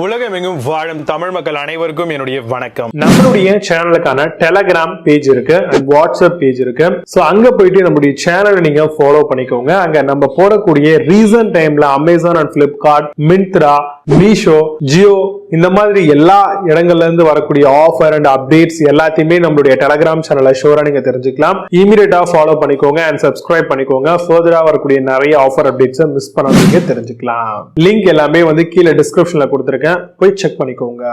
உலகமெங்கும் வாழும் தமிழ் மக்கள் அனைவருக்கும் என்னுடைய வணக்கம். நம்மளுடைய சேனலுக்கான டெலகிராம் பேஜ் இருக்கு அண்ட் வாட்ஸ்அப் பேஜ் இருக்கு. சோ அங்க போயிட்டு நம்மளுடைய சேனலை நீங்க ஃபாலோ பண்ணிக்கோங்க. அங்க நம்ம போடக்கூடிய ரீசன்ட் டைம்ல Amazon and Flipkart, Myntra, Meesho, Jio இந்த மாதிரி எல்லா இடங்கள்ல இருந்து வரக்கூடிய ஆஃபர் அண்ட் அப்டேட்ஸ் எல்லாத்தையுமே நம்மளுடைய டெலகிராம் சேனல்ல ஷோரா நீங்க தெரிஞ்சுக்கலாம். இமீடியட்டா ஃபாலோ பண்ணிக்கோங்க அண்ட் சப்ஸ்கிரைப் பண்ணிக்கோங்க. ஃபர்தரா வரக்கூடிய நிறைய ஆஃபர் அப்டேட்ஸ் மிஸ் பண்ணாதீங்க, தெரிஞ்சுக்கலாம். லிங்க் எல்லாமே கீழே டிஸ்கிரிப்ஷன்ல கொடுத்திருக்கேன், போய் செக் பண்ணிக்கோங்க.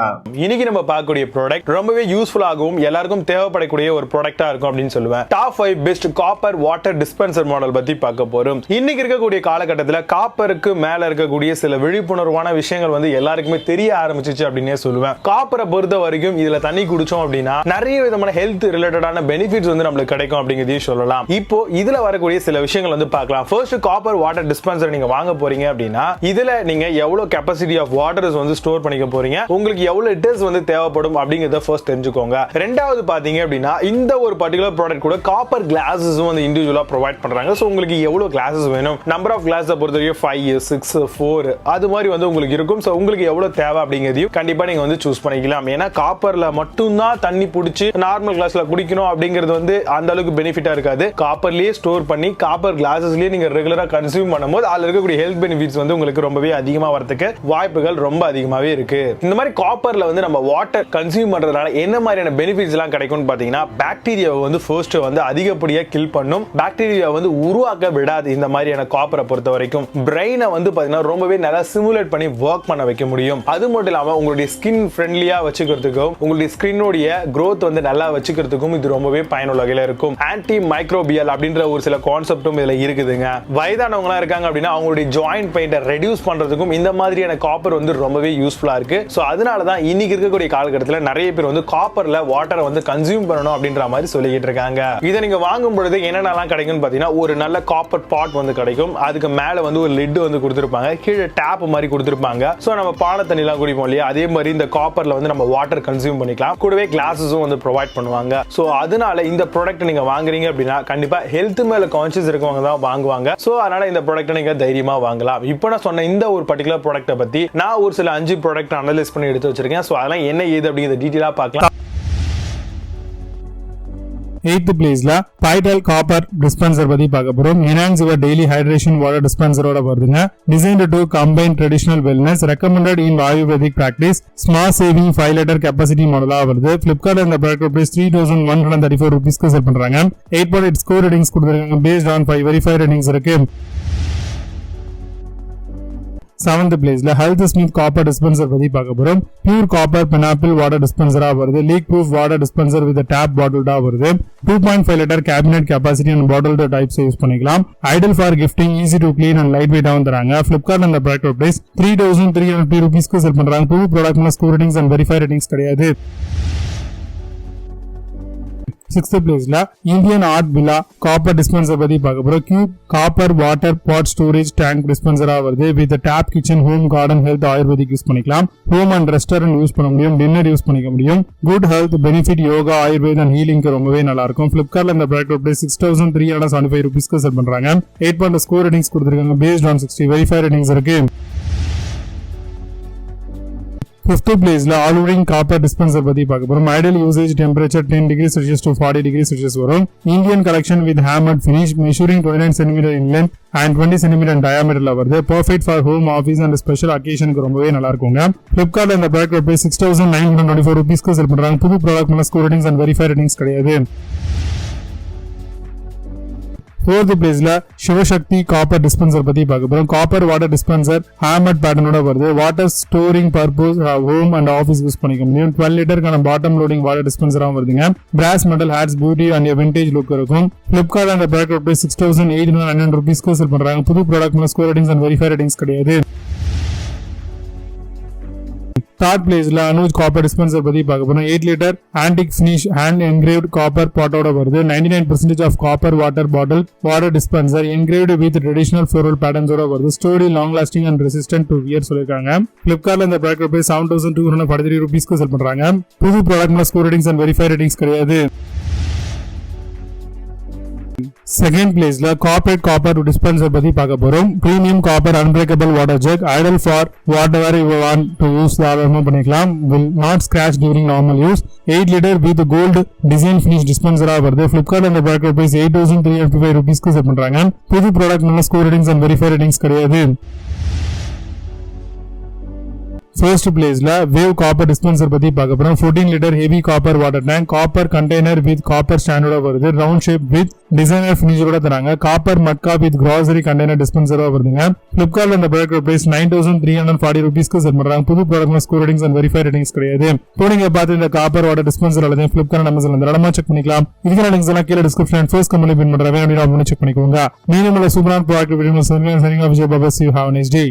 இன்னைக்கு நம்ம பார்க்கக்கூடிய ப்ராடக்ட் ரொம்பவே யூஸ்ஃபுல் ஆகும், எல்லாருக்கும் தேவைப்படக்கூடிய ஒரு ப்ராடக்ட்டா இருக்கும் அப்படின்னு சொல்லுவேன். Top 5 best copper water dispenser model பத்தி பார்க்க போறோம். இன்னைக்கு இருக்கக்கூடிய காலகட்டத்தில் காப்பருக்கு மேல இருக்கக்கூடிய சில விழிப்புணர்வான விஷயங்கள் எல்லாருக்குமே தெரிய ஆரம்பிச்சிச்சு அப்படின்னே சொல்லுவேன். காப்பரை பொறுத்த வரைக்கும் இதுல தண்ணி குடிச்சோம் அப்படின்னா நிறைய விதமான ஹெல்த் ரிலேட்டடான பெனிஃபிட்ஸ் நம்மளுக்கு கிடைக்கும் அப்படிங்கறதையும் சொல்லலாம். இப்போ இதுல வரக்கூடிய சில விஷயங்கள் பார்க்கலாம். ஃபர்ஸ்ட், காப்பர் வாட்டர் டிஸ்பென்சர் நீங்க வாங்க போறீங்க அப்படின்னா இதுல நீங்க எவ்வளவு கெபாசிட்டி ஆஃப் வாட்டர்ஸ் ஸ்டோர் பண்ணிக்க போறீங்க, உங்களுக்கு எவ்வளவு லிட்டர்ஸ் தேவைப்படும் அப்படிங்கறத ஃபர்ஸ்ட் தெரிஞ்சுக்கோங்க. ரெண்டாவது பாத்தீங்க அப்படின்னா இந்த ஒரு பர்టిక్యులர் ப்ராடக்ட் கூட காப்பர் கிளாஸஸ் இண்டிவிஜுவலா ப்ரொவைட் பண்றாங்க. சோ உங்களுக்கு எவ்வளவு கிளாஸஸ் வேணும், நம்பர் ஆஃப் கிளாஸ் பொறுத்தவரைக்கும் 5, 6, 4 அது மாதிரி உங்களுக்கு இருக்கும். சோ உங்களுக்கு எவ்வளவு தேவை அப்படிங்கறதையும் கண்டிப்பா நீங்க சூஸ் பண்ணிக்கலாம். ஏன்னா காப்பர்ல மட்டும் தான் தண்ணி புடிச்சு நார்மல் கிளாஸ்ல குடிக்கணும் அப்படிங்கிறது அந்த அளவுக்கு பெனிஃபிட்டா இருக்காது. காப்பர்லயே ஸ்டோர் பண்ணி காப்பர் கிளாஸஸ்லயே நீங்க ரெகுலரா கன்சியூம் பண்ணும்போது அதுல இருக்கக்கூடிய ஹெல்த் பெனிஃபிட்ஸ் உங்களுக்கு ரொம்பவே அதிகமா வரதுக்கு வாய்ப்புகள் ரொம்ப அதிகமாவே இருக்கு. இந்த மாதிரி காப்பர்ல நம்ம வாட்டர் கன்சியூம் பண்றதுனால என்ன மாதிரியான பெனிஃபிட்ஸ் எல்லாம் கிடைக்கும்னு பாத்தீங்கன்னா, பாக்டீரியாவை ஃபர்ஸ்ட் அதிகப்படியா கில் பண்ணும், பாக்டீரியா உருவாக்க விடாது. இந்த மாதிரியான காப்பரை பொறுத்த வரைக்கும் பிரெயினை பாத்தீங்கன்னா ரொம்பவே நல்லா சிமுலேட் பண்ணி ஒர்க் பண்ண வைக்க முடியும். அது மட்டும் இல்லாம உங்களுடைய ஸ்கின் ஃப்ரெண்ட்லியா வச்சுக்கிறதுக்கும் உங்களுடைய ஸ்கின்னோட growth நல்லா வச்சுக்கிறதுக்கும் இது ரொம்பவே பயனுள்ள வகையில இருக்கும். ஆன்டி மைக்ரோபியல் அப்படின்ற ஒரு சில கான்செப்டும் இதுல இருக்குதுங்க. வயதானவங்களா இருக்காங்க அப்படின்னா அவங்களுடைய ஜாயிண்ட் பெயினை ரெடியூஸ் பண்றதுக்கும் இந்த மாதிரியான காப்பர் ரொம்பவே யூஸ்ஃபுல்லா இருக்கு. சோ அதனால தான் இன்னைக்கு இருக்கக்கூடிய காலகட்டத்தில் நிறைய பேர் காப்பர்ல வாட்டரை கன்சியூம் பண்ணணும் அப்படின்ற மாதிரி சொல்லிக்கிட்டு இருக்காங்க. இதை நீங்க வாங்கும் பொழுது என்னென்னலாம் கிடைக்கும்னு பாத்தீங்கன்னா, ஒரு நல்ல காப்பர் பாட் கிடைக்கும். அதுக்கு மேல ஒரு லிட் கொடுத்திருப்பாங்க, கீழே டேப் மாதிரி கொடுத்திருப்பாங்க. சோ நம்ம பானை தண்ணி எல்லாம் குடிப்போம் இல்லையா, அதே மாதிரி இந்த காப்பர்ல நம்ம வாட்டர் கன்சியூம் பண்ணிக்கலாம். கூடவே கிளாஸஸும் ப்ரொவைட் பண்ணுவாங்க. சோ அதனால இந்த ப்ராடக்ட் நீங்க வாங்குறீங்க அப்படின்னா கண்டிப்பா ஹெல்த் மேல கான்ஷியஸ் இருக்கவங்க தான் வாங்குவாங்க. சோ அதனால இந்த ப்ராடக்ட் நீங்க தைரியமா வாங்கலாம். இப்போ நான் சொன்ன இந்த ஒரு பர்టిక్యులர் ப்ராடக்ட்டை பத்தி நான் ஒரு சில 5 ப்ராடக்ட் அனலைஸ் பண்ணி எடுத்து வச்சிருக்கேன். சோ அதெல்லாம் என்ன ஏது அப்படிங்கறத டீடைலா பார்க்கலாம். 8th பிளேஸ்ல பைடல் காப்பர் டிஸ்பென்சர் பத்தி பார்க்க போறோம். Enhance your daily hydration water டிஸ்பென்சரோட வருதுங்க. Designed to combine traditional wellness, recommended in ayurvedic practice, smart saving 5 litre capacity மாடலா வருது. பிளிப்கார்ட் இந்த ப்ராடக்ட் பிரைஸ் 3134 ரூபீஸ்க்கு செல் பண்றாங்க. 8.8 ஸ்கோர் ரேட்டிங்ஸ் கொடுத்திருக்காங்க. பேஸ்ட் ஆன் 5 வெரிஃபைட் ரேட்டிங்ஸ் இருக்கு. 7th பிளேஸ்ல ஹெல்த் ஸ்மித் காப்பர் டிஸ்பென்சர் பத்தி பார்க்க போறோம். பியூர் காப்பர் பைனாப்பிள் வாட்டர் டிஸ்பென்சரா வருது. Leak proof water dispenser with tap பாட்டில்டா வருது. 2.5 litre cabinet capacity and bottle types use பண்ணிக்கலாம். Ideal for gifting, easy to clean and light வெயிட்டாவும் தராங்க. பிளிப்கார்ட் இந்த ப்ராடக்ட் பிரைஸ் 3350 ரூபீஸ்க்கு செல் பண்றாங்க. புது ப்ராடக்ட்ல score ratings and verify ratings கிடையாது. 6th பிளேஸ்ல Indian art villa copper dispenser பத்தி பார்க்க போறோம். Cube copper water pot storage tank டிஸ்பென்சரா வருது. With tap, kitchen, home, garden, health, ayurvedic use பண்ணிக்கலாம். ஹோம் அண்ட் ரெஸ்டாரண்ட் யூஸ் பண்ண முடியும். டின்னர் யூஸ் பண்ணிக்க முடியும். Good health benefit, yoga, ayurveda and ஹீலிங்க்கு ரொம்பவே நல்லா இருக்கும். பிளிப்கார்ட்ல இந்த ப்ராடக்ட் பிரைஸ் 6375 ரூபீஸ்க்கு செல் பண்றாங்க. 8.2 ஸ்கோர் ரேட்டிங்ஸ் கொடுத்திருக்காங்க. பேஸ்ட் ஆன் 60 வெரிஃபை ரேட்டிங்ஸ் இருக்கு. 5th பிளேஸ்ல ஆல்ரவுண்டிங் காப்பர் டிஸ்பென்சர் பத்தி பார்க்க போறோம். Ideal usage temperature 10 degree Celsius to 40 degree Celsius வரும். Indian collection with hammered finish, measuring 29 cm in length and 20 cm in diameterல வருது. Perfect for home, office and special அக்கேஷனுக்கு ரொம்பவே நல்லா இருக்குங்க. பிளிப்கார்ட்ல இந்த ப்ராடக்ட் பிரைஸ் 6924 ரூபீஸ்க்கு செல் பண்றாங்க. புது ப்ராடக்ட் மேல score ratings and verify ratings கிடையாது. 4th பிளேஸ்ல சிவசக்தி காப்பர் டிஸ்பென்சர் பத்தி பார்க்க போறோம். காப்பர் வாட்டர் டிஸ்பென்சர் ஹேமர்ட் பேட்டர்னோட வருது. Water storing purpose, home and office use பண்ணிக்க முடியும். 12 லிட்டருக்கான பாட்டம் லோடிங் வாட்டர் டிஸ்பென்சராகவும் வருதுங்க. Brass metal adds beauty and vintage look இருக்கும். பிளிப்கார்ட் அந்த ப்ராடக்ட் பிரைஸ் 6899 ரூபீஸ்க்கு செல் பண்றாங்க. புது ப்ராடக்ட் மேல score ratings and verify ratings கிடையாது. 3rd பிளேஸ்ல அனுஜ் காப்பர் டிஸ்பென்சர் பத்தி பார்க்க போறோம். 8 litre antique finish hand engraved copper பாட்டோட வருது. 99% of copper water bottle water dispenser engraved with traditional floral பேட்டர்ன்ஸோட வருது. Sturdy long lasting and resistant to wear சொல்லிருக்காங்க. பிளிப்கார்ட்ல இந்த ப்ராடக்ட் பிரைஸ் 7243 ரூபீஸ்க்கு செல் பண்றாங்க. புது product score ratings and verify ratings கிடையாது. செகண்ட் பிளேஸ்ல கார்பரேட் காப்பர் டிஸ்பென்சர் பத்தி பார்க்க போறோம். Premium copper unbreakable water jug, ideal for whatever you want to use தாராளமா பண்ணிக்கலாம். will not scratch during normal use. 8 liter with gold design finish dispenser வருது. Flipkart அந்த product price 8355 ரூபீஸ்க்கு set பண்றாங்க. புது ப்ராடக்ட் நல்ல score ratings and verify ratings கிடையாது. First பிளேஸ்ல வேவ் காப்பர் டிஸ்பென்சர் பத்தி பார்க்க போறோம். 14 litre heavy copper water tank, copper container with copper ஸ்டாண்டோட வருது. ரவுண்ட் ஷேப் வித் டிசைனர் ஃபினிஷரோட தராங்க. Copper matka with grocery container டிஸ்பென்சரா வருதுங்க. பிளிப்கார்ட்ல இந்த ப்ராடக்ட் பிரைஸ் 9340 ரூபீஸ்க்கு செட் பண்றாங்க. புது product score ratings and verify ratings கிடையாது. இப்போ நீங்க பார்த்து இந்த காப்பர் வாட்டர் டிஸ்பென்சர் அல்லது பிளிப்கார்ட் அமேசான் தாராளமா செக் பண்ணிக்கலாம். இதுக்கான லிங்க்ஸ் எல்லாம் கீழே டிஸ்கிரிப்ஷன் ஃபர்ஸ்ட் கமெண்ட்ல பின் பண்றேன். அப்படின்னு செக் பண்ணிக்கோங்க. மீண்டும் சூப்பரான ப்ராடக்ட் வீடியோ சரிங்க Vijay Baba. You have a nice day.